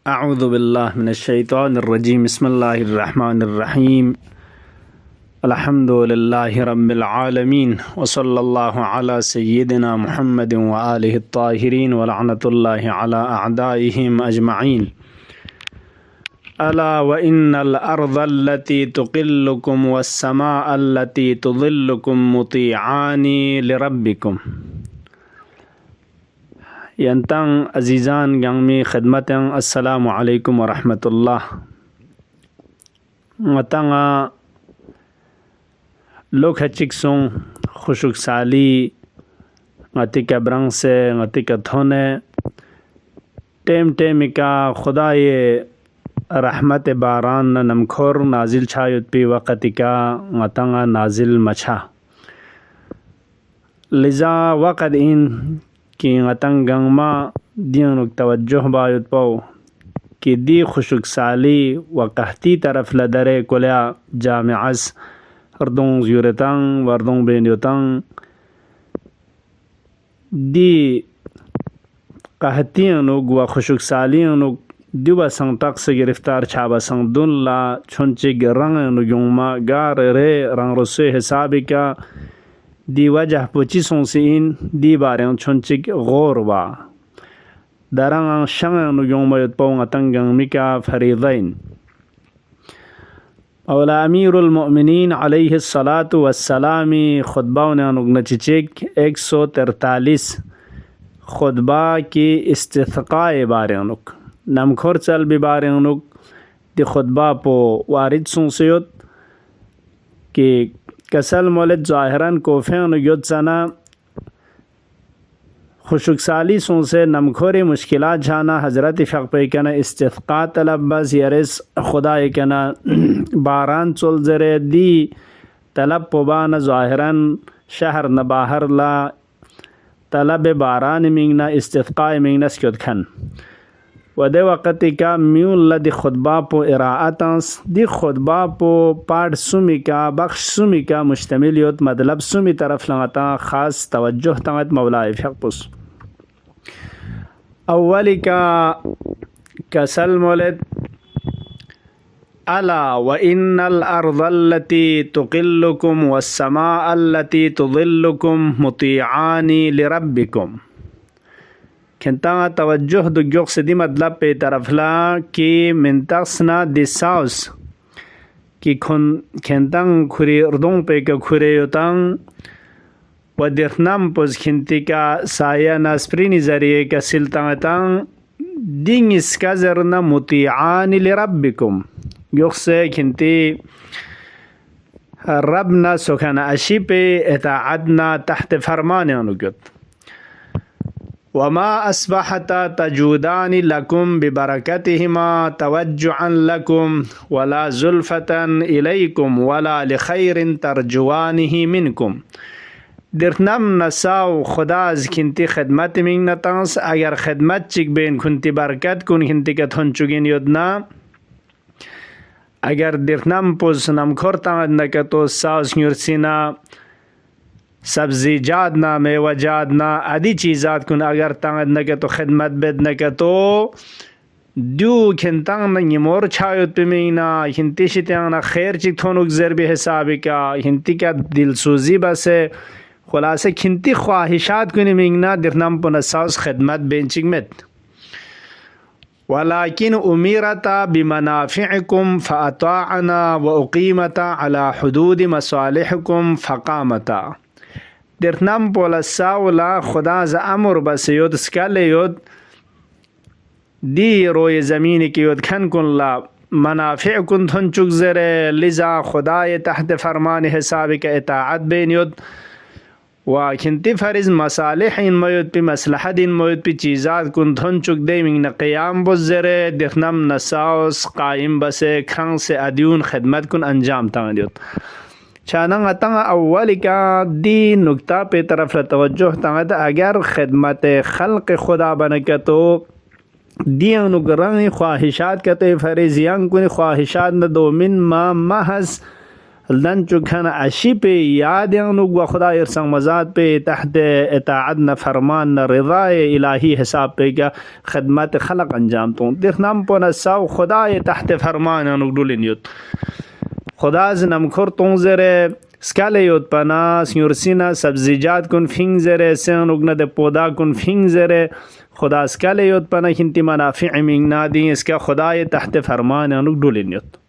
अऊज़ु बिल्लाहि मिनश्शैतानिर्रजीम बिस्मिल्लाहिर्रहमानिर्रहीम अल्हम्दुलिल्लाहि रब्बिल आलमीन व सल्लल्लाहु अला सय्यिदिना मुहम्मदिन व आलिहि त्ताहिरीन व लअनतुल्लाहि अला अअदाइहिम अजमईन। अला व इन्नल अर्ज़ल्लती तुक़िल्लुकुम वस्समाअल्लती तुज़िल्लुकुम मुतीआनी लिरब्बिकुम। यंतंग अजीज़ान गंगमी खिदमतंग अस्सलामु अलैकुम व रहमतुल्लाह। मतंगा लोग हचिकसों खुशुक साली गति कब्रंग से गति कथोने टेम टेमिका खुदा ये रहमत बारान न नमखोर नाजिल छायुत पी वक़्ति का मतंगा नाजिल मछा लिजा वक़्त इन कि गतंग गंगमा दियनुक तवज्जुह बायुत पाओ कि दी खुशुक साली व कहती तरफ लदरे कुल्या जामिअस अर्दों ज़यूरतंग वर्दों बेनियोतंग दी कहती अनुग व खुशुक साली अनुग दिवा संग तक से गिरफ्तार छाबा संग दुल्ला छुंचिग रंग अनुगुमा गार रे रंग रसे हिसाबी का दी वजह पुचिसों से इन दी बारे छुंचिग गौर वा दरंग शंग अनुगुमा युत्पाऊंग तंगंग मिका फरीदैन औला अमीरुल मोमिनीन अलैहिस्सलातु वस्सलामी खुतबा ने अनुगनचिक 143 खुतबा की इस्तिस्क़ाए बारे अनुक नमखोर चल भी बारे अनुक दी खुतबा पो वारिद सुनसियत कि कसल मौलद ज़ाहिरन कोफ़े अनुयुद सना खुशुक साली सों से नमखोरी मुश्किलात जाना हज़रत फ़क़ पे कना इस्तिस्क़ा तलब बस यरिस खुदा कना बारान चुल ज़रे दी तलब पुबान ज़ाहिरन शहर न बाहर ला तलब बारान मिंगना इस्तिस्क़ा मिंगना स्क्योद खन वदे वक़्त का म्यूल लदी खुतबा पो इराअतंस दी खुतबा पो पाठ सुमी का बख्श सुमी का मुश्तमिल योत मतलब सुमी तरफ लगाता ख़ास तवज्जुह तंगत मौलाए फ़क़पुस अव्वली का कसल मौलद अला व इन्नल अर्ज़ल्लती तुक़िल्लुकुम वस्समाअल्लती तुज़िल्लुकुम मुतीआनी लिरब्बिकुम। खिंता तवज्जुह दुग्योक से दी मतलब पे तरफला कि मिनतसना दिसाउस कि खिंतंग खुरी अर्दों पे के खुरे योतंग व दिखनम पुज खिंती का साया नस्प्रीनी ज़रिए का सिलतंग दिंग इसका ज़रना मुतीआनी लिरब्बिकुम योक से खिंती रब ना सुखना अशी पे इताअतना तहत फरमाने अनुगत वमा अस्बहता तजूदानी लकुम बिबरकतिहिमा तवज्जुअन लकुम वला जुल्फतन इलैकुम वला लिखैरिन तरजुवानिही मिनकुम। दिरनम नसाव खुदाज खिंती खिदमत मिंग नतांस अगर खिदमत चिक बेन खुंती बरकत कुन खिंती का थुन चुगिन योदना अगर दिरनम पुज नमखोर तांग नकतो साउस न्यूरसिना सब्ज़ी जाद ना मेवा जाद ना आदि चीज़ात कुन अगर तांग न के तो खिदमत बेद न के तो दू खिंतांग न यमोर छायुत पिमीना हिंती शित्यांग ना खैर चिक थोनुक ज़रबी हिसाबी का हिंती का दिलसूजी बस है खुलासे खिंती ख्वाहिशात कुन मिंगना दिरनम पुनसाउस खिदमत बेंचिक में वलाकिन उमीरता बिमनाफ़िकुम फ़अताअना व उक़ीमता अला हुदूद मसालिहिकुम फ़क़ामता। दिरनम पोलसावला खुदा ज़ अमर बस योद स्कल योद दी रोए ज़मीन की योद खन कुन ला मनाफ़िअ कुन थन चुक ज़रे लिज़ा खुदा ये तहत फरमान हिसाब का इताअत बेन योद व खिंती फ़र्ज़ मसालिह इन मयुद पे मसलहत इन मयुद पे चीज़ात कुन थन चुक दे मिंग न क़याम बुज़रे दिरनम नसाउस कायम बसे खंग से अद्यून खिदमत कुन अंजाम तांग योद चानंग अतंग अव्वल का दी नुक्ता पे तरफ तवज्जुह तंगत अगर खिदमत खल्क़ खुदा बन के तो दी अनुग्रह ख्वाहिशात कहते फ़रिज़ियां कुन ख्वाहिशात न दो मिन मा महज لن چکن اشی په یاد انو و خدای ارسان مزاد په تحت اطاعت نه فرمان نه رضای الهی حساب په کا خدمت خلق انجام تو در نام پونه ساو خدای تحت فرمان انو دولینیوت خدا از نمخور تونزره سکاله یود پنا سیورسینا سبزیجات کن فینگزره سن اگنه ده پودا کن فینگزره خدا اسکاله یود پنا کنتی منافع مینگ نادی اسکا خدای تحت فرمان انو دولینیوت.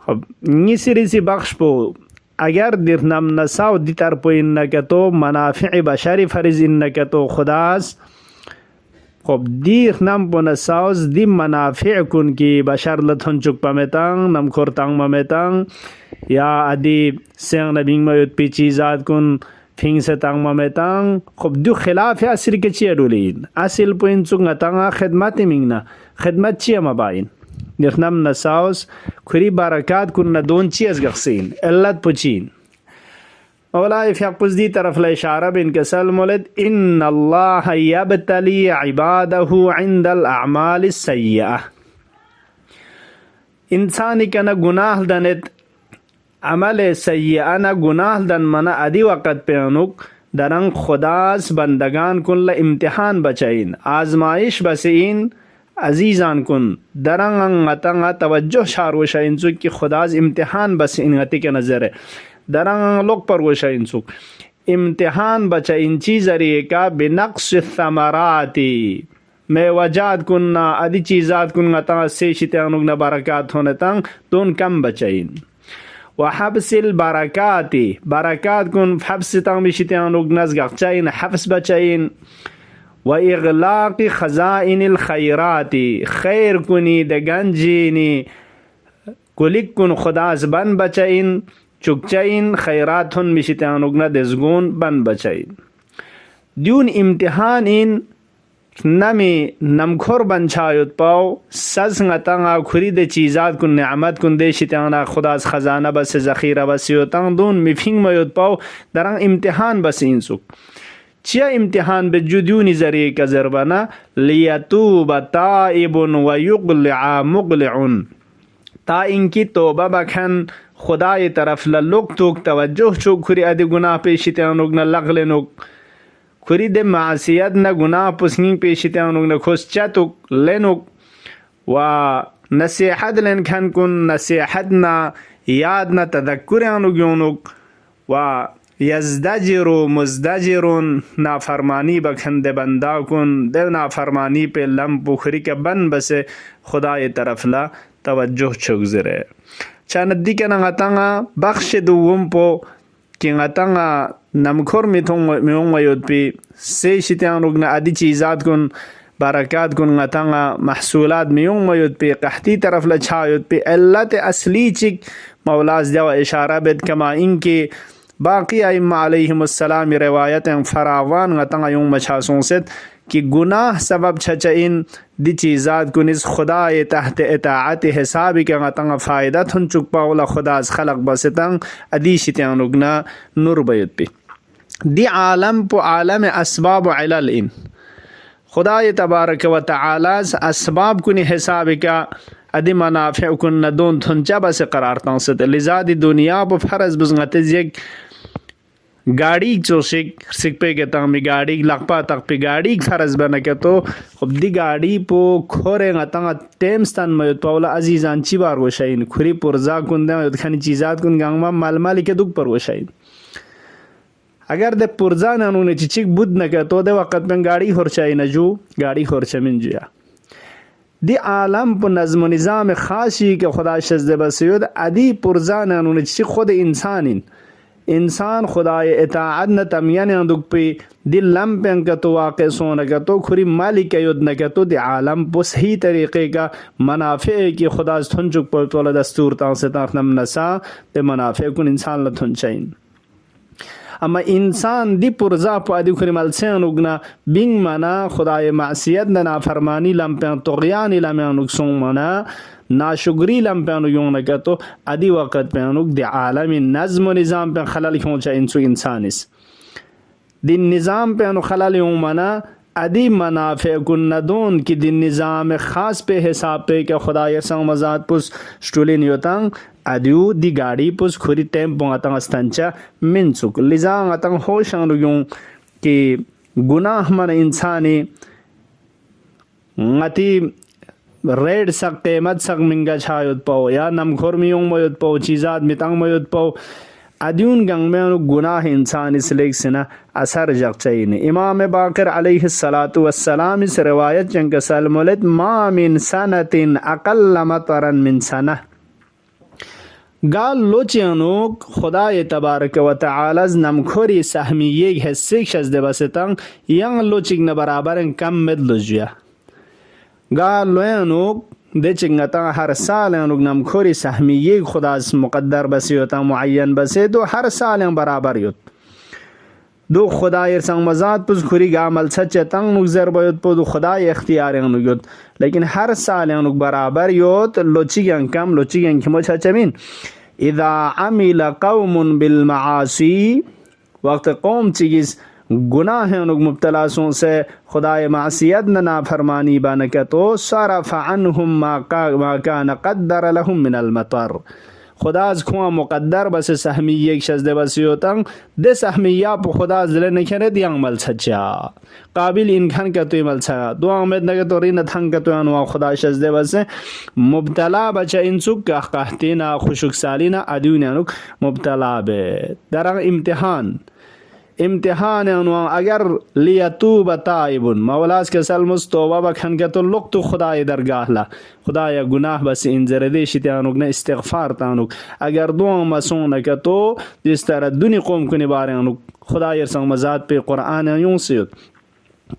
خب نی سریسی بخش پو اگر در نم نساو دی تر پو این نکتو منافع بشری فرز این نکتو خداست خب دیر نم پو نساوز دی منافع کن کی بشر لطن چک پمیتان نم کورتان ممیتان یا ادی سنگ نبینگ میود پی چیزات کن فینگ سے تانگ ممیتان خب دو خلاف اصل که چیه دولین اصل پو این چک نتانگا خدمت مینگنا خدمت چیه مباین نخنم نساوس کری برکات کن ندون چی از گخسین علت پچین مولا فی حقوز دی طرف الاشاره بین کسل مولد ان الله یبتلی عباده عند الاعمال السیئه انسانی کنا گناه دنت عمل سیئه نا گناه دن منا ادی وقت پیانوک درنگ خداس بندگان کن امتحان بچین آزمائش بسین عزیزان کن درنگ غتنگ توجه شاروشا انسو کی خداز امتحان بس انغتی کے نظر ہے درنگ لوگ پر وشا انسو امتحان بچا انچی ذریعے کا بنقص الثمراتی میں وجاد کننا ادی چیزات کن غتنگ سیشتیانوگ نبارکات ہونے تنگ دون کم بچائین وحبس البرکاتی برکات کن حبس تنگ بشتیانوگ نزگق چائین حبس بچائین و اغلاق خزائن الخیرات خیر کنی د گنجینی کلیک کن خداز بن بچین چکچین خیراتون میشتیان اگنا دزگون بن بچین دیون امتحان این نمی نمکھور بنچایت پاو سز غتنگا کھری د چیزات کن نعمت کن دیشتیانا خداز خزانہ بس ذخیرہ بس یوتان دون میفینگ میوت پاو دران امتحان بس اینسک چیا امتحان به جدیونی ذریعه کا ضربنا لیتوب تائب و یقلع مقلع تا انکی توبه بکن خدای طرف للوک توک توجه چوک کری ادی گناه پیشتیانوگ نا لغلنوگ کری ده معصیت نا گناه پسنگ پیشتیانوگ نا خسچا توک لنوگ و نصیحت لن کن کن نصیحت نا یاد نا تذکریانوگیونوگ و یزدجر و مزدجرون نافرمانی بکھند بندہ کن دے نافرمانی پہ لم پوکھری کے بن بسے خدای طرف لا توجہ چگزرے چاندی کے نغتنگا بخش دوم پو کی نغتنگا نمکھور میون ویود پی سیشتیان رگنا ادی چیزات کن برکات کن نغتنگا محصولات میون ویود پی قحطی طرف لچھایود پی علت اصلی چک مولاز دیو اشارہ بید کما ان کی باقی ائمہ علیہم السلام روایت فراوان غتنگا یوں مچھاسوں ست کہ گناہ سبب چھچائن دی چیزات کنس خدا تحت اطاعت حسابی کے غتنگا فائدہ تھن چک پاولا خداز خلق بستنگ ادیشتیان اگنا نور بیت پی دی عالم پو عالم اسباب و علل ان خدا تبارک و تعالی اسباب کنی حسابی کا ادی منافع کن ندون تھنچا بس قرار تانست لذا دی دنیا پو فرض بزنگتز یک گاڑی چو سک پہ کے تنگ می گاڑی لقپا تک پہ گاڑی فرض بنا کے تو خب دی گاڑی پو کھورے گا تنگا ٹیمستان میود پاولا عزیزان چی بار وشاین کھوری پرزا کن دیں خانی چیزات کن گانگما مال مالی کے دک پر وشاین اگر دے پرزا نانونے چیچک بود نکے تو دے وقت میں گاڑی خورچائی نجو گاڑی خورچا من جیا دی عالم پو نظم و نظام خاصی کہ خدا شزد بسیود ادی پرزا نانونے چیچک خود انسان خدای اطاعت نہ تمیان اندک پی دل لم پن کا تو واقع سونا کا تو کھری مالک یود نہ کا تو دی عالم پو صحیح طریقے کا منافع کی خدا تھن چک پر تو دستور تا سے تا نم نسا تے منافع کن انسان لتھن چین اما انسان دی پرزا پو ادی کھری مل سین اگنا بنگ منا خدای معصیت نہ فرمانی لم پن طغیان لم نقصون منا ناشکری لم پانو یوں نہ تو ادی وقت پانو دی عالمی نظم و نظام پہ خلل کیوں چا انسو انسانس دی نظام پانو خلل یوں منا ادی منافع کن ندون کی دی نظام خاص پہ حساب پہ کہ خدا یسان مزاد پس شٹولین یوتان adiu di gadi pus khuri tempo ngatang astancha minsuk liza ngatang hoshang yung ki gunah mana insani ngati red सक तेमत सक मिंगा छायुत पाओ या नमखोर मियों मयुत पाओ चीज़ात मितांग मयुत पाओ अद्यून गंग में गुनाह इंसान इसलिए सिना असर जग चाहिए। इमाम बाकर अलैहिस्सलातु वस्सलाम इस रिवायत जंग सलमुलत मा मिन सनतिन अक़ल्ल मतरन मिन सना गाल लोचियानो खुदा तबारक व तआला नमखोरी सहमिये हिस्से शज़दे बसतंग यंग लोचिक न बराबर कम में लोजिया गाल लोयानो दे चिंगता हर साल नमखोरी सहमिये खुदा मुक़द्दर बसे होता मुअय्यन बसे तो हर साल बराबर युत दो खुदा संग मजात पुस खुरी गामल सच तंग नुजर बयुत पो दो खुदा इख्तियार युत लेकिन हर साल बराबर युत लोची कम लोची खिमो चमीन इदा अमिल कौमुन बिल मआसी वक्त कौम चीज़ गुनाह मुब्तला से खुदाए मासियत ना फरमानी बन के तो सरफ़ अन्हुम मा कान क़द्दर लहुम मिनल मतर खुदाज खुआ मुक़द्दर बस सहमिये शज़दे बस योतंग दे सहमिया पो खुदा ज़ले नखरे दियांग मल सच्चा काबिल इनखान का तो मल सा दुआ में नगे तो रिन थंग का तो अनवा खुदा शज़दे बस मुब्तला बचा इंसुक का कहतीना खुशुक सालिना अदून मुब्तला बे दरंग इम्तिहान अगर लियतूब ताइबुन मौलास के सलमुस तौबा बखन के तो लुक तो खुदा दरगाह ला खुदा या गुनाह बस इन जरदेश त्यानुक ने इस्तिग़फ़ार तानुक अगर दुआ मसून के तो जिस तरह दुनी कौम को निबारे अनुक खुदा यर संग मजात पे कुरान यूं से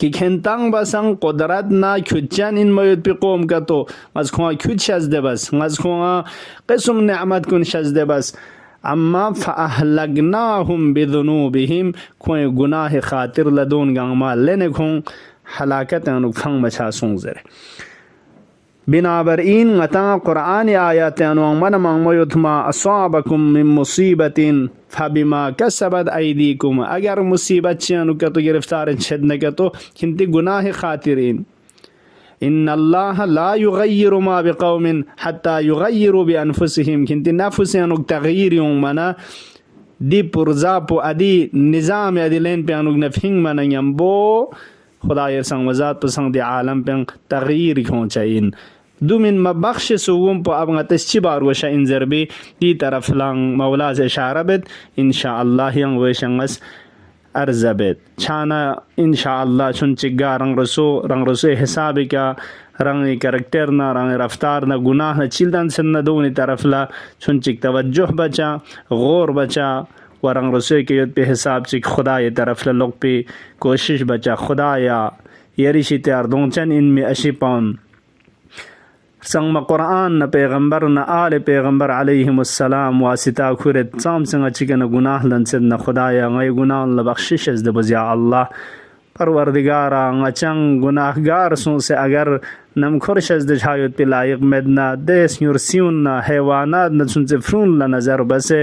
कि खेंतांग बसंग कुदरत ना खुचन इन मयुद पे कौम का तो मज़खुआ खुच शज़दे बस मज़खुआ क़िस्म नेमत कुन शज़दे बस अम्मा फ़अहलकनाहुम बिज़ुनूबिहिम कोई गुनाह खातिर लदून गंगमा लेने खूं हलाकत अनुफंग मचा सूंजरे बिनाबर इन गता कुरान आयत मन मंगमयुथमा असाबकुम मिन मुसीबतिन फबिमा कसबत ऐदीकुम अगर मुसीबत चनु के तो गिरफ्तार छदने के तो किंती गुनाह खातिरीन इन्नल्लाह ला युगय्यिरु मा बिक़ौमिन हत्ता युगय्यिरु बिअनफुसिहिम किंती नफ्सियान तगयीर मना दी पुरजा पो अदी निज़ाम अदी लेन पे अनुग नफिंग मना यम्बो खुदा यर संग वजात पसंग दे आलम पे तगयीर क्यों चाहिए दुमिन मबख्श सुगुम पो अब गतश्ची बार वशा इन ज़रबी दी तरफ लंग मौला से इशारा बेद इंशाअल्लाह यंग वशंगस अर्ज़बेत छाना इंशाअल्लाह चुनचिगा रंग रसो हिसाब क्या रंग करैक्टर ना रंग रफ्तार ना गुनाह ना चिल्दन सन दोनी तरफ ला चुनचिक तवज्जुह बचा गौर बचा व रंग रसो के युद्ध पे हिसाब से खुदा ये तरफ ला लोग पे कोशिश बचा खुदा या यरिशी त्यार दोंचन इनमें अशिपान संग कुरान न पैगंबर न आल पैगंबर अलैहिमुस्सलाम वासिता खुरत साम संग चिकन गुनाह लंसद न खुदाया गए गुनाह ल बख्शिश द बजा अल्लाह परवरदिगारा ngachang गुनाहगार सो से अगर नम खुरशज द छायत पे लायक मदना देस युरसियन न हैवानात न सुन से फ्रून ल नजर बसे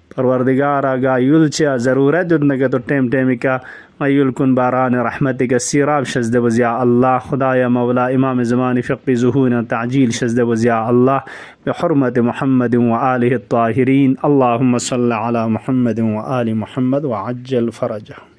परवरदिगारा गा युलचा ज़रूरत न के तो टेम का युलकुन बारान रहमतिक सिराब शज़द वज़िया अल्लाह खुदाया मौला इमाम ज़मानी फ़क़ी ज़ुहूर ताजील शज़द वज़िया अल्लाह बिहुर्मत मुहम्मद व आलिहि त्ताहिरीन अल्लाहुम्मा सल्लि अला मुहम्मद व आलि मुहम्मद व अज्जल फ़रजह।